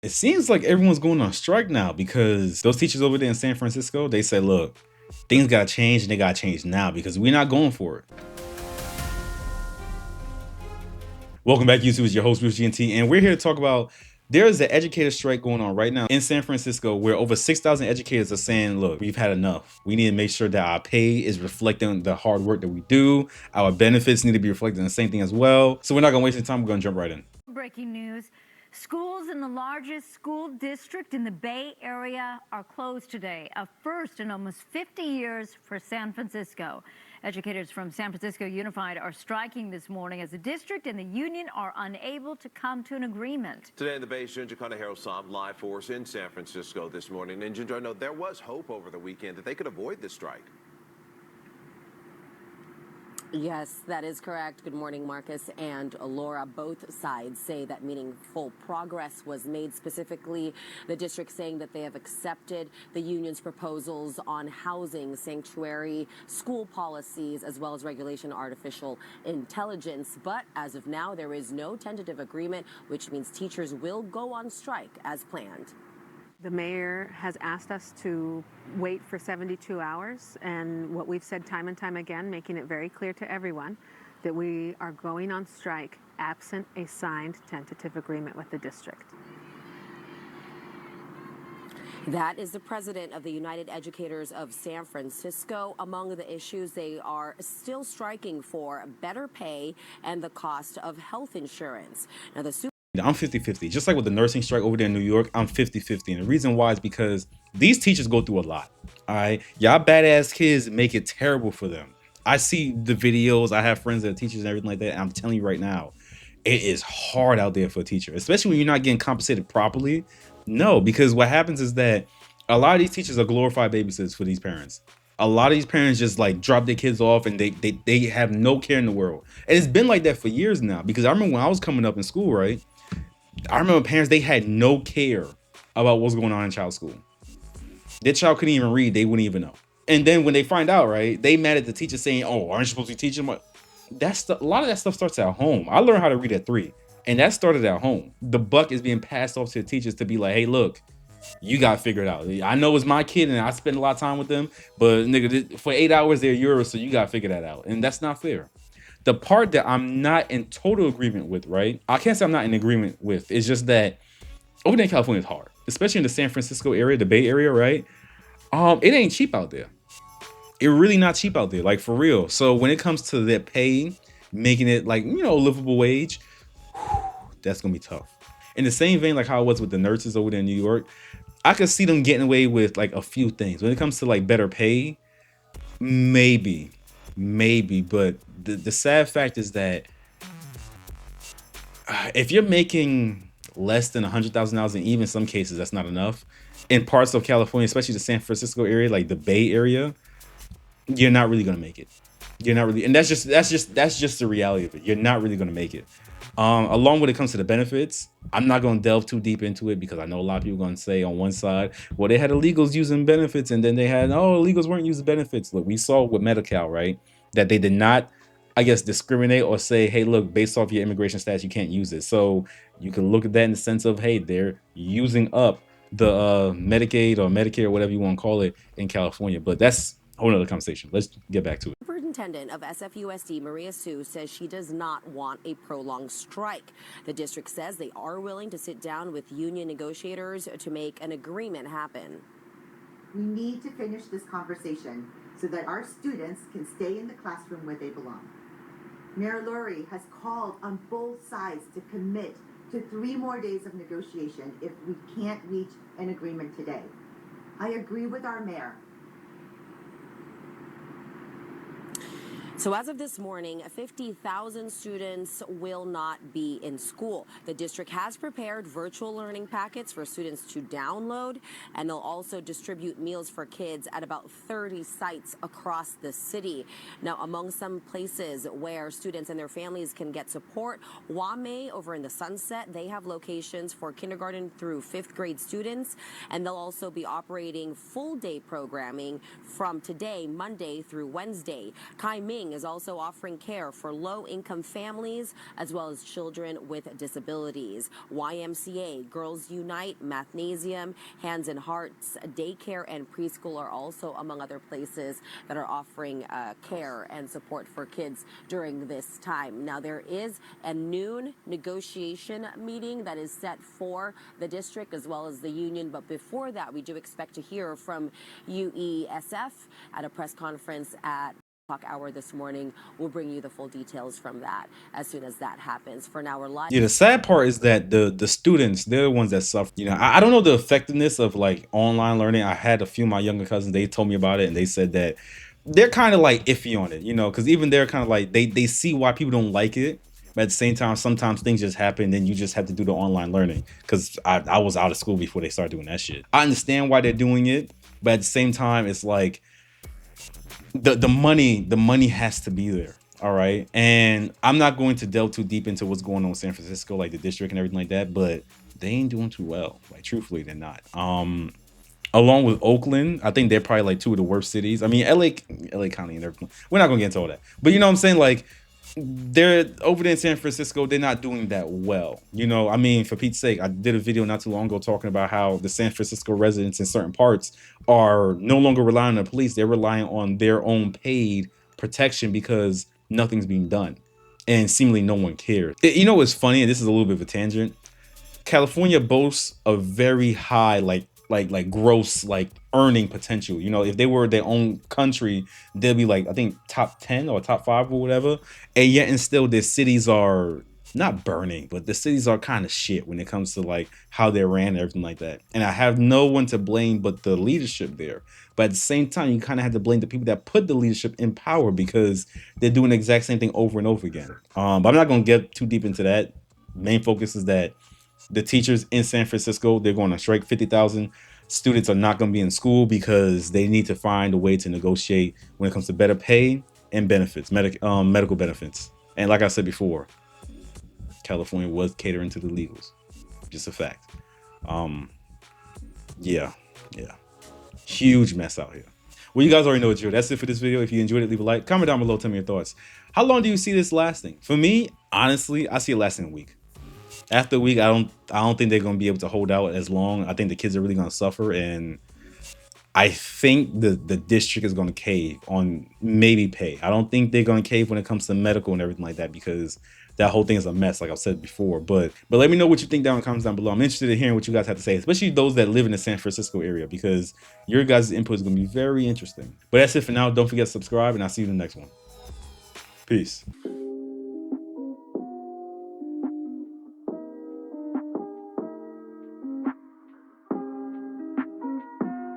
It seems like everyone's going on strike now because those teachers over there in San Francisco, they said, look, things got to change and they got to change now because we're not going for it. Welcome back, YouTube. It's your host, Bruce GNT, and we're here to talk about there is an educator strike going on right now in San Francisco where over 6,000 educators are saying, look, we've had enough. We need to make sure that our pay is reflecting the hard work that we do. Our benefits need to be reflecting the same thing as well. So we're not going to waste any time. We're going to jump right in. Breaking news. Schools in the largest school district in the Bay Area are closed today, a first in almost 50 years for San Francisco. Educators from San Francisco Unified are striking this morning as the district and the union are unable to come to an agreement. Today in the Bay, Ginger Conejero-Sam live for us in San Francisco this morning. And Ginger, I know there was hope over the weekend that they could avoid this strike. Yes, that is correct. Good morning, Marcus and Laura. Both sides say that meaningful progress was made. Specifically, the district saying that they have accepted the union's proposals on housing, sanctuary, school policies, as well as regulation of artificial intelligence. But as of now, there is no tentative agreement, which means teachers will go on strike as planned. The mayor has asked us to wait for 72 hours, and what we've said time and time again, making it very clear to everyone that we are going on strike absent a signed tentative agreement with the district. That is the president of the United Educators of San Francisco. Among the issues they are still striking for better pay and the cost of health insurance. Now, I'm 50-50. Just like with the nursing strike over there in New York, I'm 50-50. And the reason why is because these teachers go through a lot. All right. Y'all badass kids make it terrible for them. I see the videos. I have friends that are teachers and everything like that. And I'm telling you right now, it is hard out there for a teacher, especially when you're not getting compensated properly. No, because what happens is that a lot of these teachers are glorified babysitters for these parents. A lot of these parents just like drop their kids off and they have no care in the world. And it's been like that for years now, because I remember when I was coming up in school, right? I remember parents, they had no care about what's going on in child's school. Their child couldn't even read. They wouldn't even know. And then when they find out, right, they mad at the teacher saying, oh, aren't you supposed to be teaching them? A lot of that stuff starts at home. I learned how to read at 3, and that started at home. The buck is being passed off to the teachers to be like, hey, look, you got to figure it out. I know it's my kid and I spend a lot of time with them, but nigga, for 8 hours, they're yours, so you got to figure that out. And that's not fair. The part that I'm not in total agreement with, right? I can't say I'm not in agreement with. It's just that over there in California is hard, especially in the San Francisco area, the Bay Area, right? It ain't cheap out there. It really not cheap out there, like for real. So when it comes to their pay, making it like, you know, a livable wage, that's gonna be tough. In the same vein, like how it was with the nurses over there in New York, I could see them getting away with like a few things. When it comes to like better pay, maybe, but the sad fact is that if you're making less than $100,000, and even in some cases that's not enough, in parts of California, especially the San Francisco area, like the Bay Area, you're not really gonna make it. You're not really, and that's just the reality of it. You're not really gonna make it. Along when it comes to the benefits, I'm not going to delve too deep into it because I know a lot of people are going to say on one side, well, they had illegals using benefits, and then they had, illegals weren't using benefits. Look, we saw with Medi-Cal, right, that they did not, I guess, discriminate or say, hey, look, based off your immigration status, you can't use it. So you can look at that in the sense of, hey, they're using up the Medicaid or Medicare or whatever you want to call it in California. But that's a whole nother conversation. Let's get back to it. Superintendent of SFUSD, Maria Sue, says she does not want a prolonged strike. The district says they are willing to sit down with union negotiators to make an agreement happen. We need to finish this conversation so that our students can stay in the classroom where they belong. Mayor Lurie has called on both sides to commit to 3 more days of negotiation if we can't reach an agreement today. I agree with our mayor. So as of this morning, 50,000 students will not be in school. The district has prepared virtual learning packets for students to download, and they'll also distribute meals for kids at about 30 sites across the city. Now, among some places where students and their families can get support, Wame over in the Sunset, they have locations for kindergarten through 5th grade students, and they'll also be operating full-day programming from today, Monday through Wednesday. Kai Ming is also offering care for low-income families as well as children with disabilities. YMCA, Girls Unite, Mathnasium, Hands and Hearts, daycare, and preschool are also among other places that are offering care and support for kids during this time. Now, there is a noon negotiation meeting that is set for the district as well as the union, but before that, we do expect to hear from UESF at a press conference at o'clock hour this morning. We'll bring you the full details from that as soon as that happens. For now, we're live. Yeah, the sad part is that the students, they're the ones that suffer. You know, I don't know the effectiveness of like online learning. I had a few of my younger cousins, they told me about it, and they said that they're kind of like iffy on it, you know, because even they're kind of like they see why people don't like it. But at the same time, sometimes things just happen, and you just have to do the online learning. Because I was out of school before they started doing that shit. I understand why they're doing it, but at the same time, it's like the money has to be there. All right. And I'm not going to delve too deep into what's going on in San Francisco, like the district and everything like that, but they ain't doing too well. Like, truthfully, they're not. Along with Oakland, I think they're probably like two of the worst cities. I mean, LA County and everything. We're not gonna get into all that. But you know what I'm saying? Like, they're over there in San Francisco, they're not doing that well. You know, I mean, for Pete's sake, I did a video not too long ago talking about how the San Francisco residents in certain parts are no longer relying on the police. They're relying on their own paid protection because nothing's being done. And seemingly no one cares. You know what's funny? And this is a little bit of a tangent. California boasts a very high, like gross, like earning potential. You know, if they were their own country, they'll be like, I think top 10 or top 5 or whatever. And yet and still their cities are not burning, but the cities are kind of shit when it comes to like how they're ran and everything like that. And I have no one to blame but the leadership there. But at the same time, you kind of have to blame the people that put the leadership in power because they're doing the exact same thing over and over again. But I'm not going to get too deep into that. Main focus is that the teachers in San Francisco, they're going to strike. 50,000 students are not going to be in school because they need to find a way to negotiate when it comes to better pay and benefits, medical benefits. And like I said before, California was catering to the illegals. Just a fact. Yeah. Huge mess out here. Well, you guys already know what you're. That's it for this video. If you enjoyed it, leave a like. Comment down below. Tell me your thoughts. How long do you see this lasting? For me, honestly, I see it lasting a week. After a week, I don't think they're going to be able to hold out as long. I think the kids are really going to suffer, and I think the district is going to cave on maybe pay. I don't think they're going to cave when it comes to medical and everything like that because that whole thing is a mess, like I've said before. But let me know what you think down in the comments down below. I'm interested in hearing what you guys have to say, especially those that live in the San Francisco area, because your guys' input is going to be very interesting. But that's it for now. Don't forget to subscribe, and I'll see you in the next one. Peace.